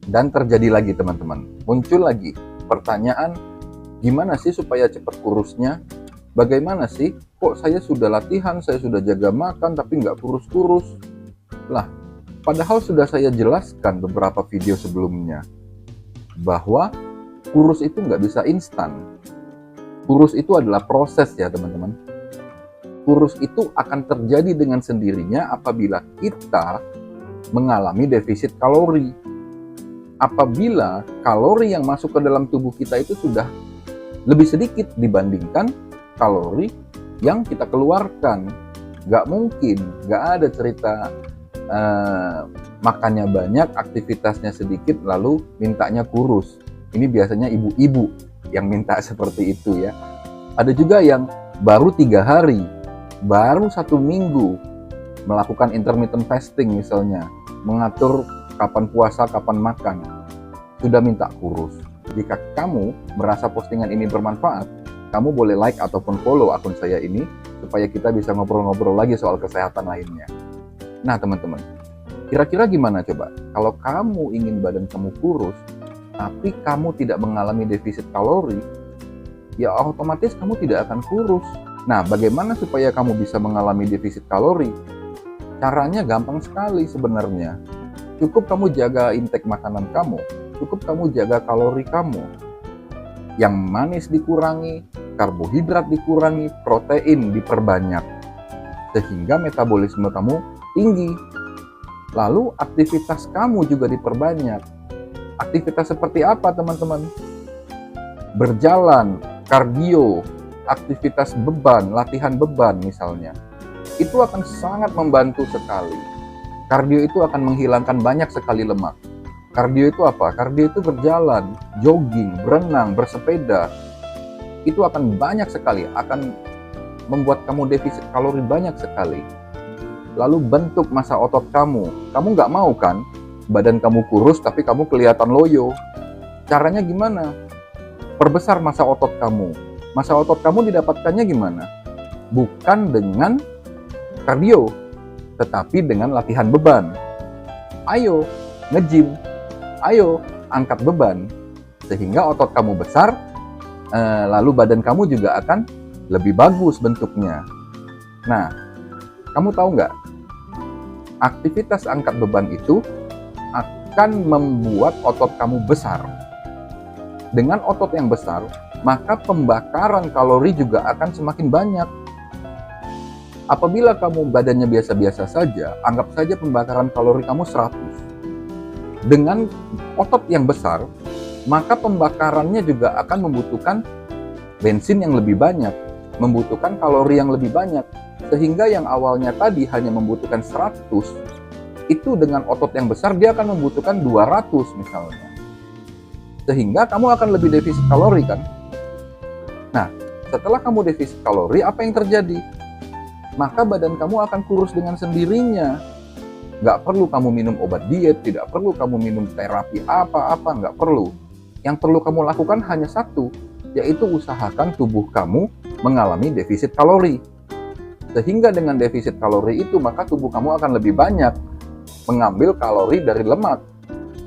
Dan terjadi lagi teman-teman, muncul lagi pertanyaan, gimana sih supaya cepat kurusnya? Bagaimana sih, kok saya sudah latihan, saya sudah jaga makan tapi nggak kurus-kurus? Lah, padahal sudah saya jelaskan beberapa video sebelumnya, bahwa kurus itu nggak bisa instan. Kurus itu adalah proses ya teman-teman. Kurus itu akan terjadi dengan sendirinya apabila kita mengalami defisit kalori. Apabila kalori yang masuk ke dalam tubuh kita itu sudah lebih sedikit dibandingkan kalori yang kita keluarkan. Nggak mungkin, nggak ada cerita makannya banyak, aktivitasnya sedikit, lalu mintanya kurus. Ini biasanya ibu-ibu yang minta seperti itu ya. Ada juga yang baru 3 hari, baru 1 minggu melakukan intermittent fasting misalnya, mengatur kapan puasa, kapan makan, sudah minta kurus. Jika kamu merasa postingan ini bermanfaat, kamu boleh like ataupun follow akun saya ini, supaya kita bisa ngobrol-ngobrol lagi soal kesehatan lainnya. Nah teman-teman, kira-kira gimana coba? Kalau kamu ingin badan kamu kurus, tapi kamu tidak mengalami defisit kalori, ya otomatis kamu tidak akan kurus. Nah, bagaimana supaya kamu bisa mengalami defisit kalori? Caranya gampang sekali sebenarnya. Cukup kamu jaga intake makanan kamu, cukup kamu jaga kalori kamu. Yang manis dikurangi, karbohidrat dikurangi, protein diperbanyak, sehingga metabolisme kamu tinggi. Lalu aktivitas kamu juga diperbanyak. Aktivitas seperti apa teman-teman? Berjalan, kardio, aktivitas beban, latihan beban misalnya. Itu akan sangat membantu sekali. Kardio itu akan menghilangkan banyak sekali lemak. Kardio itu apa? Kardio itu berjalan, jogging, berenang, bersepeda. Itu akan banyak sekali, akan membuat kamu defisit kalori banyak sekali. Lalu bentuk massa otot kamu. Kamu nggak mau kan badan kamu kurus tapi kamu kelihatan loyo? Caranya gimana? Perbesar massa otot kamu. Massa otot kamu didapatkannya gimana? Bukan dengan kardio, tetapi dengan latihan beban. Ayo nge-gym, ayo angkat beban, sehingga otot kamu besar, lalu badan kamu juga akan lebih bagus bentuknya. Nah, kamu tahu nggak? Aktivitas angkat beban itu akan membuat otot kamu besar. Dengan otot yang besar, maka pembakaran kalori juga akan semakin banyak. Apabila kamu badannya biasa-biasa saja, anggap saja pembakaran kalori kamu 100. Dengan otot yang besar, maka pembakarannya juga akan membutuhkan bensin yang lebih banyak, membutuhkan kalori yang lebih banyak, sehingga yang awalnya tadi hanya membutuhkan 100, itu dengan otot yang besar dia akan membutuhkan 200 misalnya. Sehingga kamu akan lebih defisit kalori kan? Nah, setelah kamu defisit kalori, apa yang terjadi? Maka badan kamu akan kurus dengan sendirinya. Nggak perlu kamu minum obat diet, tidak perlu kamu minum terapi apa-apa, nggak perlu. Yang perlu kamu lakukan hanya satu, yaitu usahakan tubuh kamu mengalami defisit kalori. Sehingga dengan defisit kalori itu, maka tubuh kamu akan lebih banyak mengambil kalori dari lemak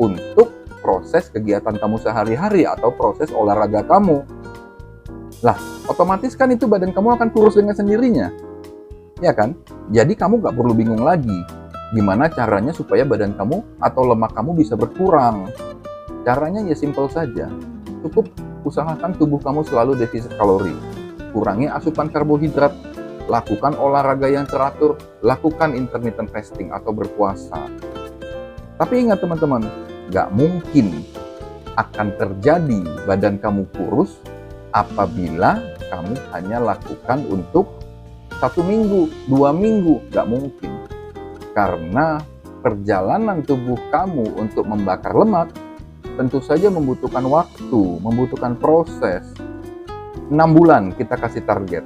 untuk proses kegiatan kamu sehari-hari atau proses olahraga kamu. Lah, otomatis kan itu badan kamu akan kurus dengan sendirinya. Ya kan? Jadi kamu nggak perlu bingung lagi gimana caranya supaya badan kamu atau lemak kamu bisa berkurang. Caranya ya simpel saja. Cukup usahakan tubuh kamu selalu defisit kalori. Kurangi asupan karbohidrat, lakukan olahraga yang teratur, lakukan intermittent fasting atau berpuasa. Tapi ingat teman-teman, nggak mungkin akan terjadi badan kamu kurus apabila kamu hanya lakukan untuk 1 minggu, 2 minggu, nggak mungkin. Karena perjalanan tubuh kamu untuk membakar lemak tentu saja membutuhkan waktu, membutuhkan proses. 6 bulan kita kasih target,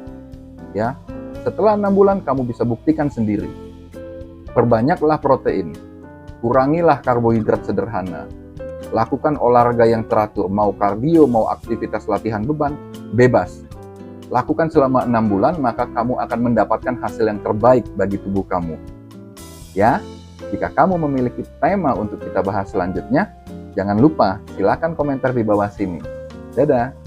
ya. Setelah 6 bulan kamu bisa buktikan sendiri. Perbanyaklah protein, kurangilah karbohidrat sederhana, lakukan olahraga yang teratur, mau kardio, mau aktivitas latihan beban, bebas. Lakukan selama 6 bulan, maka kamu akan mendapatkan hasil yang terbaik bagi tubuh kamu. Ya, jika kamu memiliki tema untuk kita bahas selanjutnya, Jangan lupa silakan komentar di bawah sini. Dadah.